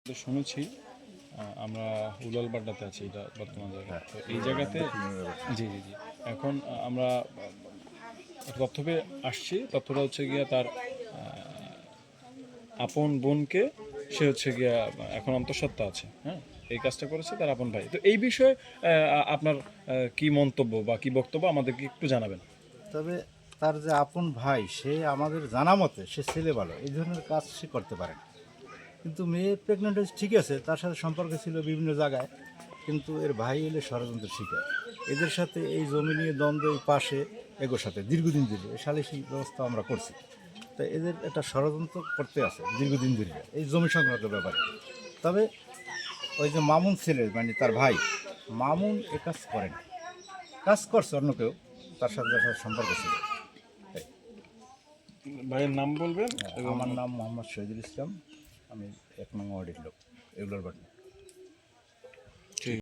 তো শুনেছি আমরা উলালবাড্ডাতে আছি, এটা বর্তমান জায়গা। তো এই জায়গাতে জি জি জি এখন আমরা একটা তথ্য পেয়ে আসছি। তথ্যটা হচ্ছে গিয়া তার আপন বোনকে সে হচ্ছে গিয়া এখন অন্তঃসত্ত্বা আছে, হ্যাঁ, এই কাজটা করেছে তার আপন ভাই। তো এই বিষয়ে আপনার কি মন্তব্য বা কি বক্তব্য আমাদেরকে একটু জানাবেন। তবে তার যে আপন ভাই সে আমাদের জানা মতে সে ছেলে ভালো, এই ধরনের কাজ সে করতে পারে না। কিন্তু মেয়ে প্রেগনেন্ট হয়েছে ঠিক আছে, তার সাথে সম্পর্ক ছিল বিভিন্ন জায়গায়, কিন্তু এর ভাই এলে ষড়যন্ত্র শিকার। এদের সাথে এই জমি নিয়ে দ্বন্দ্ব এই পাশে এগোর সাথে দীর্ঘদিন ধরে এই সালিসি ব্যবস্থা আমরা করছি। তো এদের একটা ষড়যন্ত্র করতে আছে দীর্ঘদিন ধরে এই জমি সংক্রান্ত ব্যাপারে। তবে ওই যে মামুন ছেলে মানে তার ভাই মামুন এ কাজ করে না, কাজ করছে অন্য কেউ, তার সাথে যার সাথে সম্পর্ক ছিল। ভাইয়ের নাম বলবেন। আমার নাম মোহাম্মদ শহীদুল ইসলাম, আমি 1 নং ওয়ার্ডের লোক, এগুলোর বাড়ি।